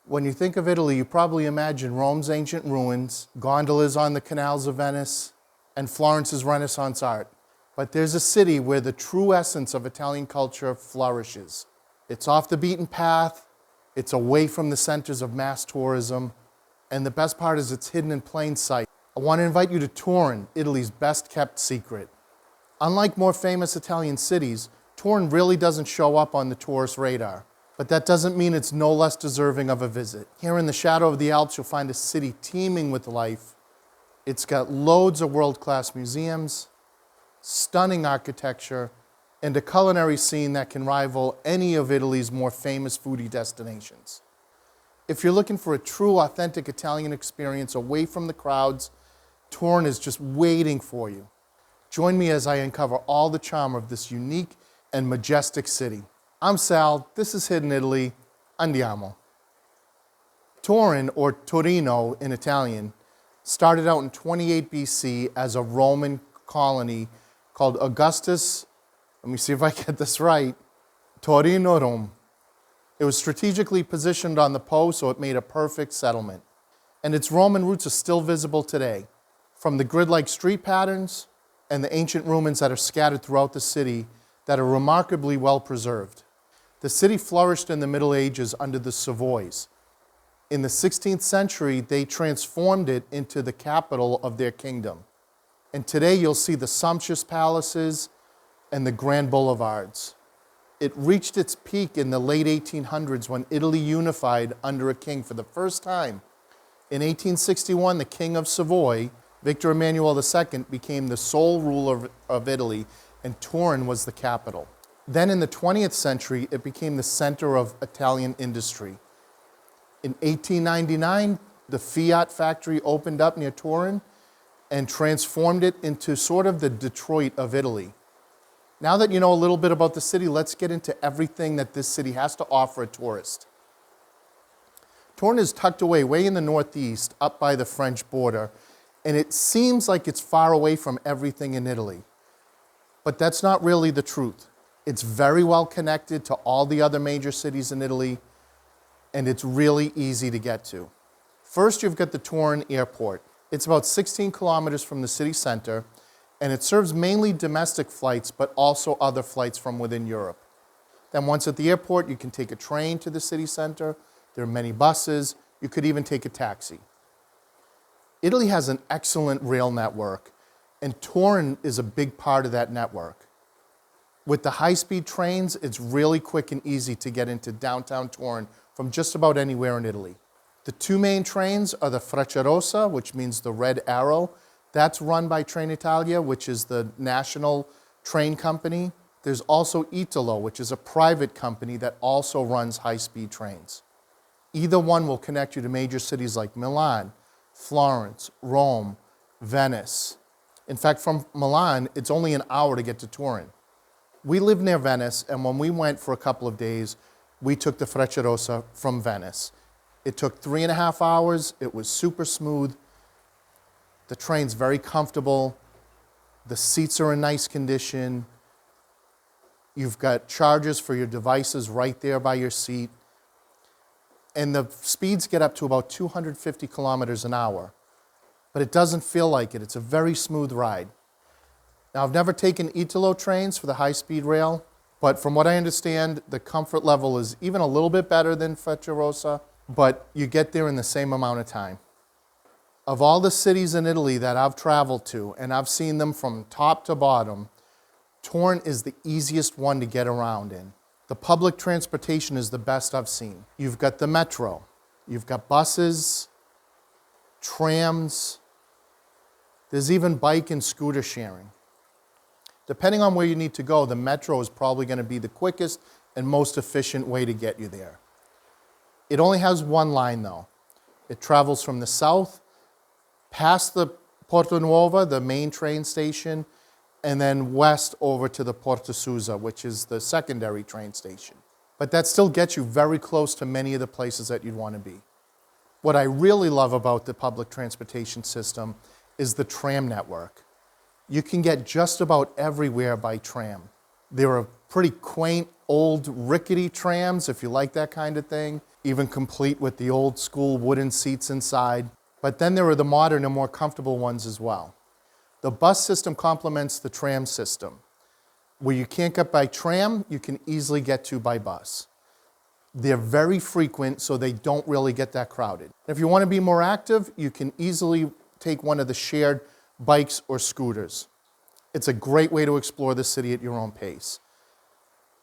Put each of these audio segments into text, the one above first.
When you think of Italy, you probably imagine Rome's ancient ruins, gondolas on the canals of Venice, and Florence's Renaissance art. But there's a city where the true essence of Italian culture flourishes. It's off the beaten path, it's away from the centers of mass tourism, and the best part is it's hidden in plain sight. I want to invite you to Turin, Italy's best kept secret. Unlike more famous Italian cities, Turin really doesn't show up on the tourist radar. But that doesn't mean it's no less deserving of a visit. Here in the shadow of the Alps, you'll find a city teeming with life. It's got loads of world-class museums, stunning architecture, and a culinary scene that can rival any of Italy's more famous foodie destinations. If you're looking for a true, authentic Italian experience away from the crowds, Turin is just waiting for you. Join me as I uncover all the charm of this unique and majestic city. I'm Sal, this is Hidden Italy, andiamo. Turin, or Torino in Italian, started out in 28 BC as a Roman colony called Augustus, let me see if I get this right, Torinorum. It was strategically positioned on the Po, so it made a perfect settlement. And its Roman roots are still visible today. From the grid-like street patterns and the ancient ruins that are scattered throughout the city that are remarkably well preserved. The city flourished in the Middle Ages under the Savoys. In the 16th century, they transformed it into the capital of their kingdom. And today you'll see the sumptuous palaces and the grand boulevards. It reached its peak in the late 1800s when Italy unified under a king for the first time. In 1861, the King of Savoy, Victor Emmanuel II, became the sole ruler of Italy, and Turin was the capital. Then in the 20th century, it became the center of Italian industry. In 1899, the Fiat factory opened up near Turin and transformed it into sort of the Detroit of Italy. Now that you know a little bit about the city, let's get into everything that this city has to offer a tourist. Turin is tucked away way in the northeast, up by the French border, and it seems like it's far away from everything in Italy. But that's not really the truth. It's very well connected to all the other major cities in Italy, and it's really easy to get to. First, you've got the Turin airport. It's about 16 kilometers from the city center, and it serves mainly domestic flights, but also other flights from within Europe. Then once at the airport, you can take a train to the city center. There are many buses. You could even take a taxi. Italy has an excellent rail network, and Turin is a big part of that network. With the high-speed trains, it's really quick and easy to get into downtown Turin from just about anywhere in Italy. The two main trains are the Frecciarossa, which means the red arrow. That's run by Trenitalia, which is the national train company. There's also Italo, which is a private company that also runs high-speed trains. Either one will connect you to major cities like Milan, Florence, Rome, Venice. In fact, from Milan, it's only an hour to get to Turin. We live near Venice, and when we went for a couple of days, we took the Frecciarossa from Venice. It took 3.5 hours. It was super smooth. The train's very comfortable. The seats are in nice condition. You've got chargers for your devices right there by your seat. And the speeds get up to about 250 kilometers an hour. But it doesn't feel like it. It's a very smooth ride. Now, I've never taken Italo trains for the high-speed rail, but from what I understand, the comfort level is even a little bit better than Frecciarossa, but you get there in the same amount of time. Of all the cities in Italy that I've traveled to, and I've seen them from top to bottom, Turin is the easiest one to get around in. The public transportation is the best I've seen. You've got the metro, you've got buses, trams, there's even bike and scooter sharing. Depending on where you need to go, the metro is probably going to be the quickest and most efficient way to get you there. It only has one line, though. It travels from the south, past the Porta Nuova, the main train station, and then west over to the Porta Susa, which is the secondary train station. But that still gets you very close to many of the places that you'd want to be. What I really love about the public transportation system is the tram network. You can get just about everywhere by tram. There are pretty quaint, old, rickety trams, if you like that kind of thing. even complete with the old school wooden seats inside. But then there are the modern and more comfortable ones as well. The bus system complements the tram system. Where you can't get by tram, you can easily get to by bus. They're very frequent, so they don't really get that crowded. If you want to be more active, you can easily take one of the shared bikes or scooters. It's a great way to explore the city at your own pace.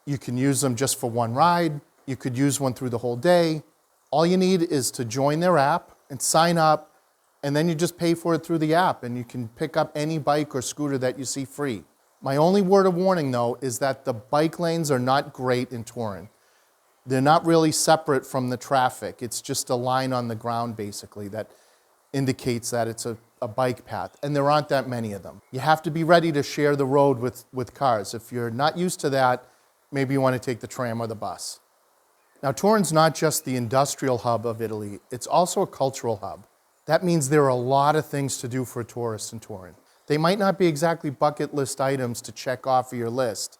You can use them just for one ride. You could use one through the whole day. All you need is to join their app and sign up, and then you just pay for it through the app, and you can pick up any bike or scooter that you see free. My only word of warning, though, is that the bike lanes are not great in Turin. They're not really separate from the traffic. It's just a line on the ground, basically, that indicates that it's a bike path, and there aren't that many of them. You have to be ready to share the road with cars. If you're not used to that, maybe you want to take the tram or the bus. Now, Turin's not just the industrial hub of Italy, it's also a cultural hub. That means there are a lot of things to do for a tourist in Turin. They might not be exactly bucket list items to check off of your list,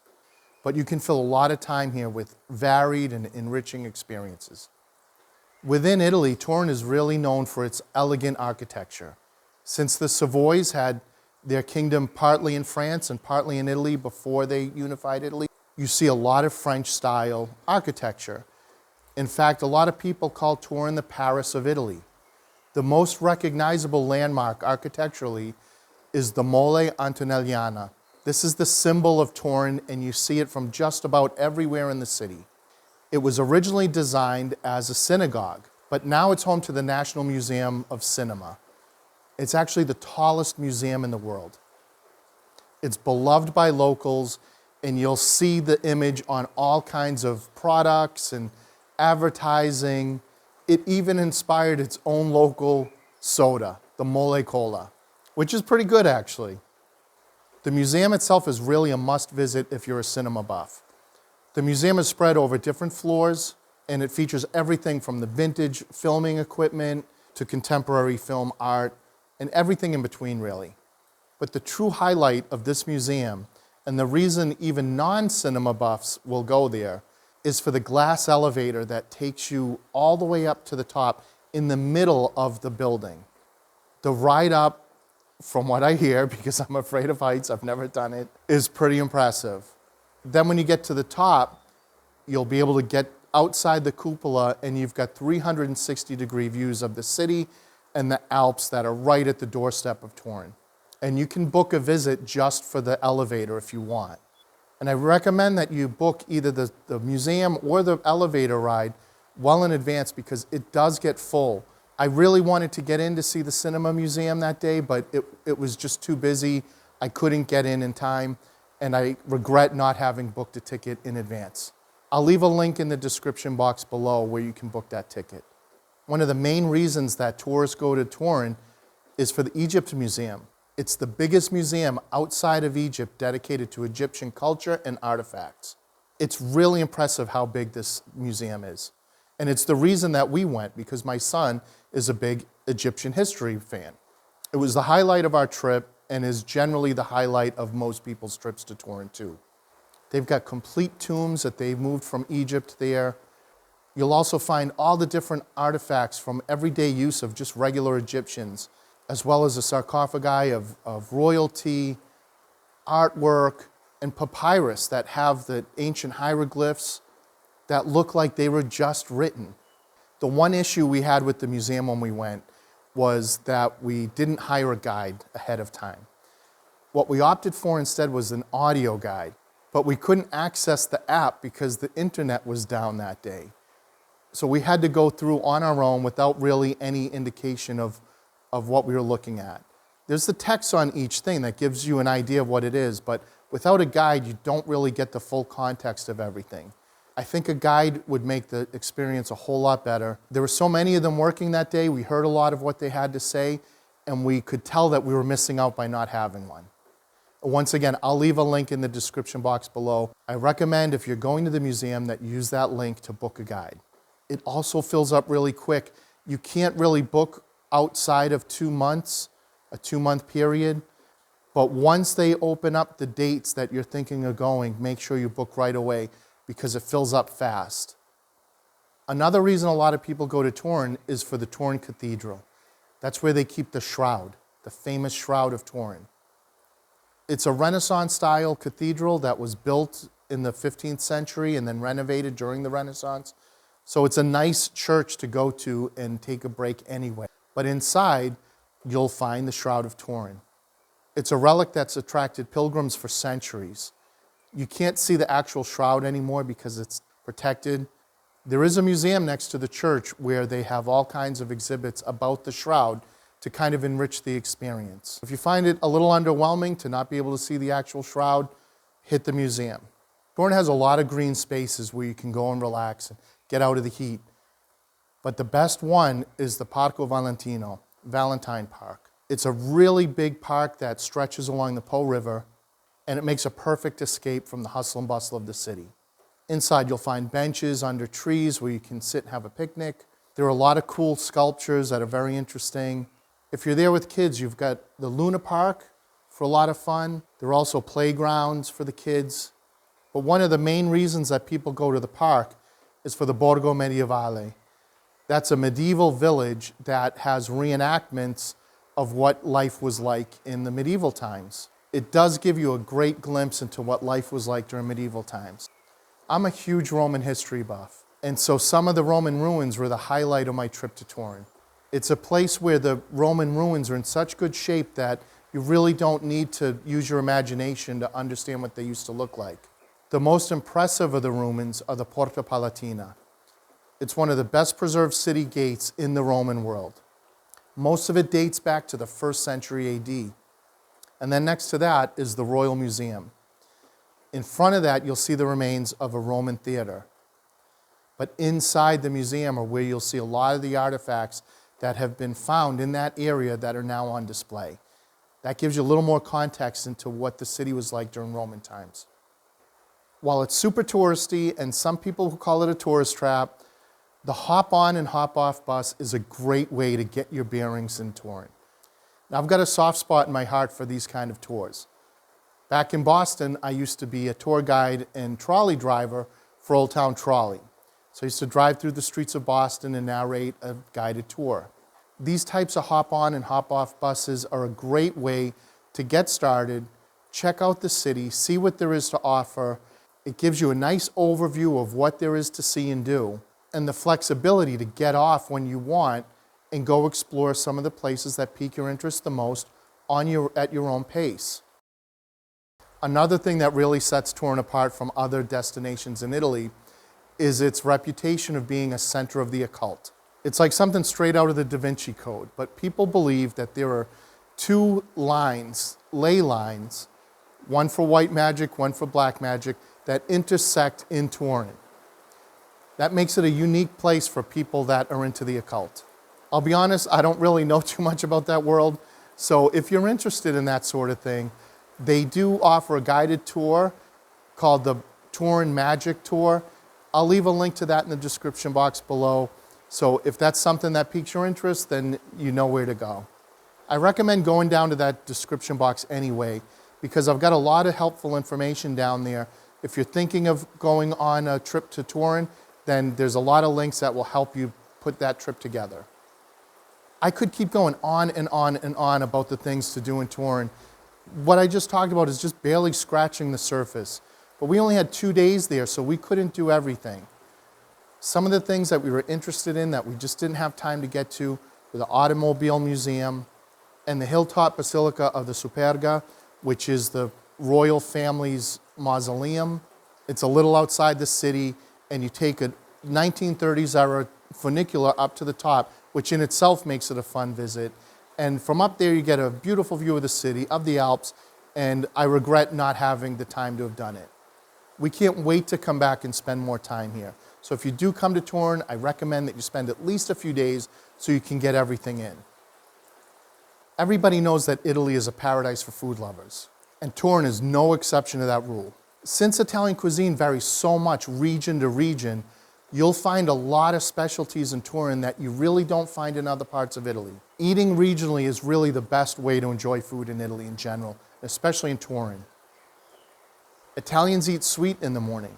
but you can fill a lot of time here with varied and enriching experiences. Within Italy, Turin is really known for its elegant architecture. Since the Savoys had their kingdom partly in France and partly in Italy before they unified Italy, you see a lot of French-style architecture. In fact, a lot of people call Turin the Paris of Italy. The most recognizable landmark architecturally is the Mole Antonelliana. This is the symbol of Turin, and you see it from just about everywhere in the city. It was originally designed as a synagogue, but now it's home to the National Museum of Cinema. It's actually the tallest museum in the world. It's beloved by locals, and you'll see the image on all kinds of products and advertising. It even inspired its own local soda, the Mole Cola, which is pretty good, actually. The museum itself is really a must-visit if you're a cinema buff. The museum is spread over different floors, and it features everything from the vintage filming equipment to contemporary film art, and everything in between, really. But the true highlight of this museum, and the reason even non-cinema buffs will go there, is for the glass elevator that takes you all the way up to the top in the middle of the building. The ride up, from what I hear, because I'm afraid of heights, I've never done it, is pretty impressive. Then when you get to the top, you'll be able to get outside the cupola, and you've got 360-degree views of the city and the Alps that are right at the doorstep of Turin. And you can book a visit just for the elevator if you want. And I recommend that you book either the museum or the elevator ride well in advance, because it does get full. I really wanted to get in to see the cinema museum that day, but it was just too busy. I couldn't get in time, and I regret not having booked a ticket in advance. I'll leave a link in the description box below where you can book that ticket. One of the main reasons that tourists go to Turin is for the Egypt Museum. It's the biggest museum outside of Egypt dedicated to Egyptian culture and artifacts. It's really impressive how big this museum is. And it's the reason that we went, because my son is a big Egyptian history fan. It was the highlight of our trip, and is generally the highlight of most people's trips to Turin too. They've got complete tombs that they moved from Egypt there. You'll also find all the different artifacts from everyday use of just regular Egyptians, as well as a sarcophagi of royalty, artwork, and papyrus that have the ancient hieroglyphs that look like they were just written. The one issue we had with the museum when we went was that we didn't hire a guide ahead of time. What we opted for instead was an audio guide, but we couldn't access the app because the internet was down that day. So we had to go through on our own without really any indication of what we were looking at. There's the text on each thing that gives you an idea of what it is, but without a guide, you don't really get the full context of everything. I think a guide would make the experience a whole lot better. There were so many of them working that day, we heard a lot of what they had to say, and we could tell that we were missing out by not having one. Once again, I'll leave a link in the description box below. I recommend, if you're going to the museum, that you use that link to book a guide. It also fills up really quick. You can't really book outside of 2 months, a 2-month period, but once they open up the dates that you're thinking of going, make sure you book right away, because it fills up fast. Another reason a lot of people go to Turin is for the Turin Cathedral. That's where they keep the shroud, the famous Shroud of Turin. It's a Renaissance-style cathedral that was built in the 15th century and then renovated during the Renaissance. So it's a nice church to go to and take a break anyway. But inside, you'll find the Shroud of Turin. It's a relic that's attracted pilgrims for centuries. You can't see the actual shroud anymore because it's protected. There is a museum next to the church where they have all kinds of exhibits about the shroud to kind of enrich the experience. If you find it a little underwhelming to not be able to see the actual shroud, hit the museum. Turin has a lot of green spaces where you can go and relax and get out of the heat. But the best one is the Parco Valentino, Valentine Park. It's a really big park that stretches along the Po River, and it makes a perfect escape from the hustle and bustle of the city. Inside you'll find benches under trees where you can sit and have a picnic. There are a lot of cool sculptures that are very interesting. If you're there with kids, you've got the Luna Park for a lot of fun. There are also playgrounds for the kids. But one of the main reasons that people go to the park is for the Borgo Medievale. That's a medieval village that has reenactments of what life was like in the medieval times. It does give you a great glimpse into what life was like during medieval times. I'm a huge Roman history buff, and so some of the Roman ruins were the highlight of my trip to Turin. It's a place where the Roman ruins are in such good shape that you really don't need to use your imagination to understand what they used to look like. The most impressive of the ruins are the Porta Palatina. It's one of the best preserved city gates in the Roman world. Most of it dates back to the 1st century AD. And then next to that is the Royal Museum. In front of that, you'll see the remains of a Roman theater. But inside the museum are where you'll see a lot of the artifacts that have been found in that area that are now on display. That gives you a little more context into what the city was like during Roman times. While it's super touristy, and some people who call it a tourist trap, the hop-on and hop-off bus is a great way to get your bearings in Turin. Now, I've got a soft spot in my heart for these kind of tours. Back in Boston, I used to be a tour guide and trolley driver for Old Town Trolley. So I used to drive through the streets of Boston and narrate a guided tour. These types of hop-on and hop-off buses are a great way to get started, check out the city, see what there is to offer. It gives you a nice overview of what there is to see and do, and the flexibility to get off when you want and go explore some of the places that pique your interest the most at your own pace. Another thing that really sets Turin apart from other destinations in Italy is its reputation of being a center of the occult. It's like something straight out of the Da Vinci Code, but people believe that there are two lines, ley lines, one for white magic, one for black magic, that intersect in Turin. That makes it a unique place for people that are into the occult. I'll be honest, I don't really know too much about that world, so if you're interested in that sort of thing, they do offer a guided tour called the Turin Magic Tour. I'll leave a link to that in the description box below. So if that's something that piques your interest, then you know where to go. I recommend going down to that description box anyway, because I've got a lot of helpful information down there. If you're thinking of going on a trip to Turin, then there's a lot of links that will help you put that trip together. I could keep going on and on and on about the things to do in Turin. What I just talked about is just barely scratching the surface. But we only had 2 days there, so we couldn't do everything. Some of the things that we were interested in that we just didn't have time to get to were the Automobile Museum and the Hilltop Basilica of the Superga, which is the royal family's mausoleum. It's a little outside the city, and you take a 1930s era funicular up to the top, which in itself makes it a fun visit. And from up there, you get a beautiful view of the city, of the Alps, and I regret not having the time to have done it. We can't wait to come back and spend more time here. So if you do come to Turin, I recommend that you spend at least a few days so you can get everything in. Everybody knows that Italy is a paradise for food lovers, and Turin is no exception to that rule. Since Italian cuisine varies so much region to region, you'll find a lot of specialties in Turin that you really don't find in other parts of Italy. Eating regionally is really the best way to enjoy food in Italy in general, especially in Turin. Italians eat sweet in the morning.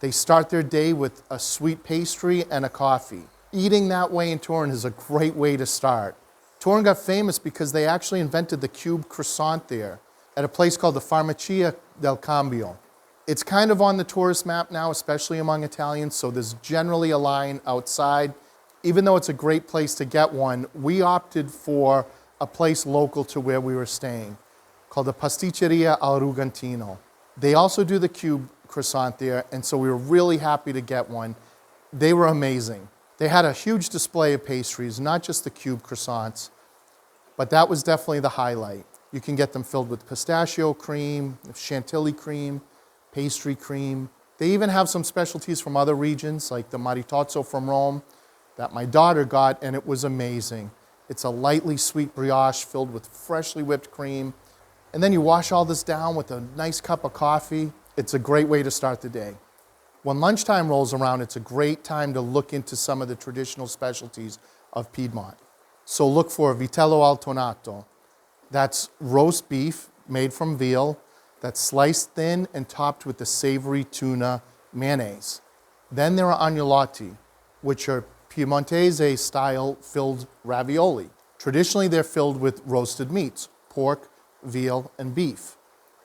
They start their day with a sweet pastry and a coffee. Eating that way in Turin is a great way to start. Turin got famous because they actually invented the cube croissant there at a place called the Farmacia del Cambio. It's kind of on the tourist map now, especially among Italians, so there's generally a line outside. Even though it's a great place to get one, we opted for a place local to where we were staying called the Pasticceria al Rugantino. They also do the cube croissant there, and so we were really happy to get one. They were amazing. They had a huge display of pastries, not just the cube croissants, but that was definitely the highlight. You can get them filled with pistachio cream, chantilly cream, pastry cream. They even have some specialties from other regions, like the maritozzo from Rome, that my daughter got, and it was amazing. It's a lightly sweet brioche filled with freshly whipped cream. And then you wash all this down with a nice cup of coffee. It's a great way to start the day. When lunchtime rolls around, it's a great time to look into some of the traditional specialties of Piedmont. So look for vitello al tonato. That's roast beef made from veal that's sliced thin and topped with the savory tuna mayonnaise. Then there are agnolotti, which are Piemontese-style filled ravioli. Traditionally, they're filled with roasted meats, pork, veal, and beef.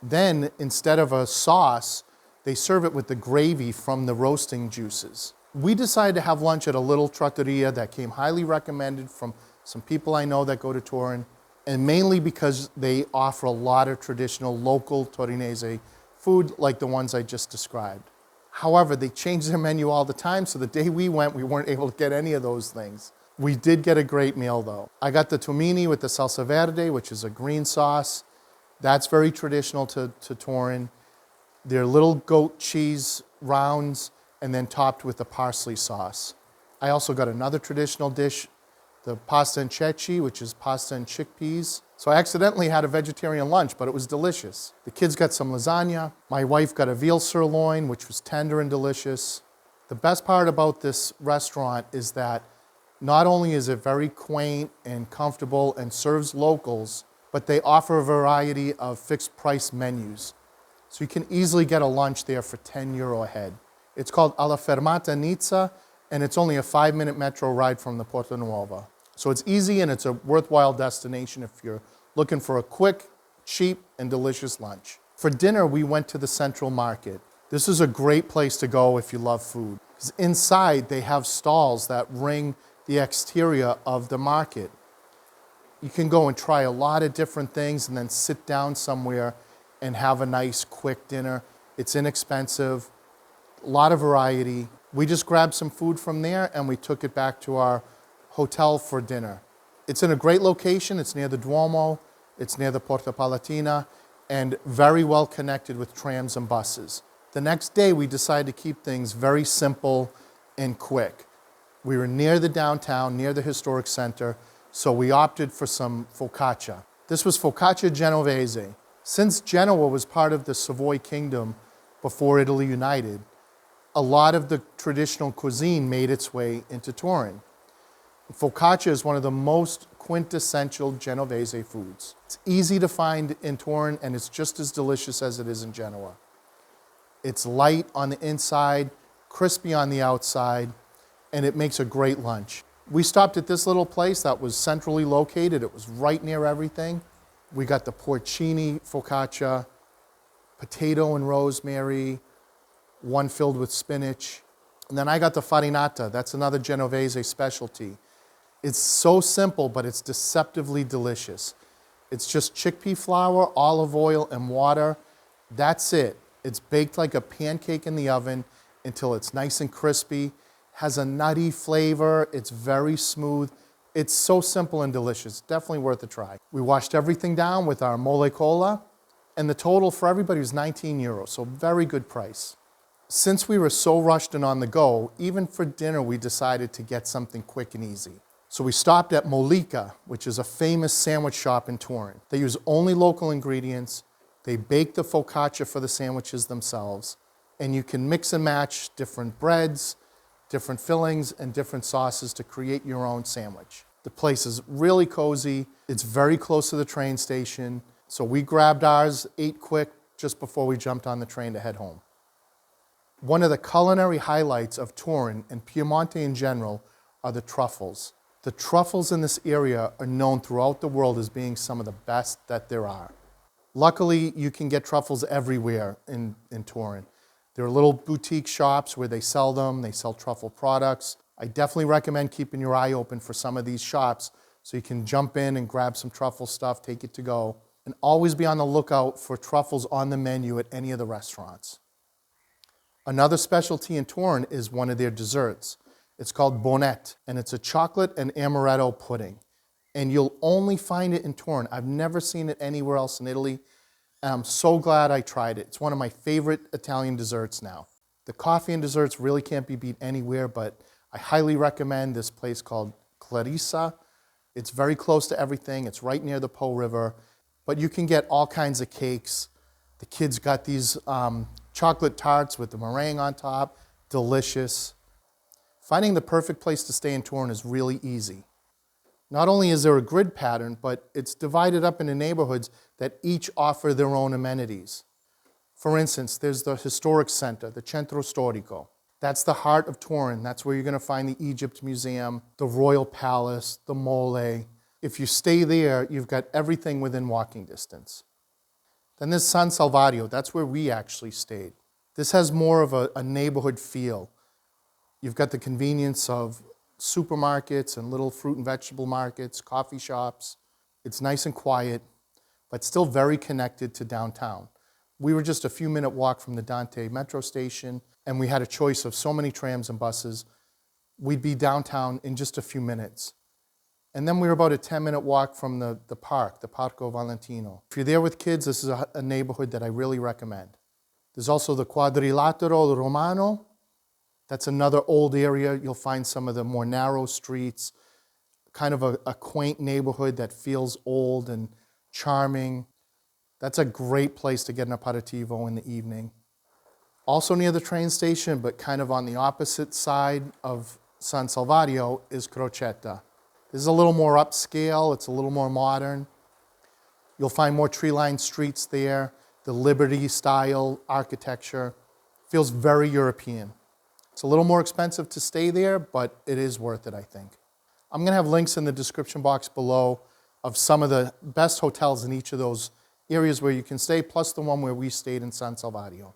Then, instead of a sauce, they serve it with the gravy from the roasting juices. We decided to have lunch at a little trattoria that came highly recommended from some people I know that go to Turin, and mainly because they offer a lot of traditional local Torinese food like the ones I just described. However, they change their menu all the time, so the day we went, we weren't able to get any of those things. We did get a great meal, though. I got the tomini with the salsa verde, which is a green sauce. That's very traditional to Turin. They're little goat cheese rounds and then topped with the parsley sauce. I also got another traditional dish, the pasta and ceci, which is pasta and chickpeas. So I accidentally had a vegetarian lunch, but it was delicious. The kids got some lasagna. My wife got a veal sirloin, which was tender and delicious. The best part about this restaurant is that not only is it very quaint and comfortable and serves locals, but they offer a variety of fixed price menus. So you can easily get a lunch there for €10 a head. It's called Alla Fermata Nizza, and it's only a 5-minute metro ride from the Porta Nuova. So it's easy and it's a worthwhile destination if you're looking for a quick, cheap, and delicious lunch. For dinner, we went to the Central Market. This is a great place to go if you love food. 'Cause inside, they have stalls that ring the exterior of the market. You can go and try a lot of different things and then sit down somewhere and have a nice, quick dinner. It's inexpensive, a lot of variety. We just grabbed some food from there and we took it back to our hotel for dinner. It's in a great location. It's near the Duomo. It's near the Porta Palatina and very well connected with trams and buses. The next day, we decided to keep things very simple and quick. We were near the downtown, near the historic center, so we opted for some focaccia. This was focaccia genovese. Since Genoa was part of the Savoy Kingdom before Italy united, a lot of the traditional cuisine made its way into Turin. Focaccia is one of the most quintessential Genovese foods. It's easy to find in Turin, and it's just as delicious as it is in Genoa. It's light on the inside, crispy on the outside, and it makes a great lunch. We stopped at this little place that was centrally located. It was right near everything. We got the porcini focaccia, potato and rosemary, one filled with spinach. And then I got the farinata. That's another Genovese specialty. It's so simple, but it's deceptively delicious. It's just chickpea flour, olive oil, and water. That's it. It's baked like a pancake in the oven until it's nice and crispy. Has a nutty flavor. It's very smooth. It's so simple and delicious. Definitely worth a try. We washed everything down with our mole cola, and the total for everybody was €19, so very good price. Since we were so rushed and on the go, even for dinner, we decided to get something quick and easy. So we stopped at Mollica, which is a famous sandwich shop in Turin. They use only local ingredients. They bake the focaccia for the sandwiches themselves, and you can mix and match different breads, different fillings, and different sauces to create your own sandwich. The place is really cozy. It's very close to the train station. So we grabbed ours, ate quick just before we jumped on the train to head home. One of the culinary highlights of Turin and Piemonte in general are the truffles. The truffles in this area are known throughout the world as being some of the best that there are. Luckily, you can get truffles everywhere in Turin. There are little boutique shops where they sell them. They sell truffle products. I definitely recommend keeping your eye open for some of these shops so you can jump in and grab some truffle stuff, take it to go, and always be on the lookout for truffles on the menu at any of the restaurants. Another specialty in Turin is one of their desserts. It's called bonnet, and it's a chocolate and amaretto pudding. And you'll only find it in Turin. I've never seen it anywhere else in Italy, and I'm so glad I tried it. It's one of my favorite Italian desserts now. The coffee and desserts really can't be beat anywhere, but I highly recommend this place called Clarissa. It's very close to everything. It's right near the Po River, but you can get all kinds of cakes. The kids got these chocolate tarts with the meringue on top, delicious. Finding the perfect place to stay in Turin is really easy. Not only is there a grid pattern, but it's divided up into neighborhoods that each offer their own amenities. For instance, there's the historic center, the Centro Storico. That's the heart of Turin. That's where you're going to find the Egypt Museum, the Royal Palace, the Mole. If you stay there, you've got everything within walking distance. Then there's San Salvario. That's where we actually stayed. This has more of a neighborhood feel. You've got the convenience of supermarkets and little fruit and vegetable markets, coffee shops. It's nice and quiet, but still very connected to downtown. We were just a few-minute walk from the Dante metro station, and we had a choice of so many trams and buses. We'd be downtown in just a few minutes. And then we were about a 10-minute walk from the park, the Parco Valentino. If you're there with kids, this is a neighborhood that I really recommend. There's also the Quadrilatero Romano. That's another old area. You'll find some of the more narrow streets, kind of a quaint neighborhood that feels old and charming. That's a great place to get an aperitivo in the evening. Also near the train station, but kind of on the opposite side of San Salvario, is Crocetta. This is a little more upscale. It's a little more modern. You'll find more tree-lined streets there. The Liberty-style architecture feels very European. It's a little more expensive to stay there, but it is worth it, I think. I'm going to have links in the description box below of some of the best hotels in each of those areas where you can stay, plus the one where we stayed in San Salvario.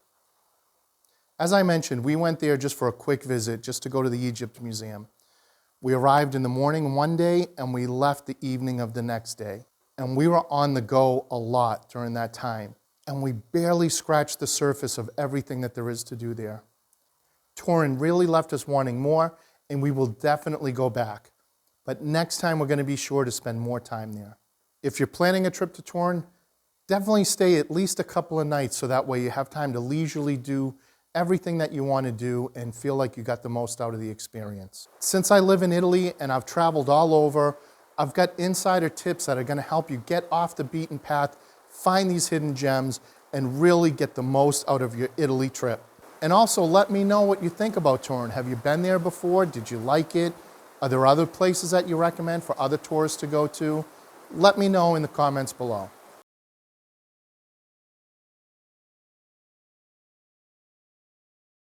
As I mentioned, we went there just for a quick visit, just to go to the Egypt Museum. We arrived in the morning one day, and we left the evening of the next day. And we were on the go a lot during that time. And we barely scratched the surface of everything that there is to do there. Turin really left us wanting more, and we will definitely go back. But next time, we're going to be sure to spend more time there. If you're planning a trip to Turin, definitely stay at least a couple of nights so that way you have time to leisurely do everything that you want to do and feel like you got the most out of the experience. Since I live in Italy and I've traveled all over, I've got insider tips that are going to help you get off the beaten path, find these hidden gems, and really get the most out of your Italy trip. And also let me know what you think about Turin. Have you been there before? Did you like it? Are there other places that you recommend for other tourists to go to? Let me know in the comments below.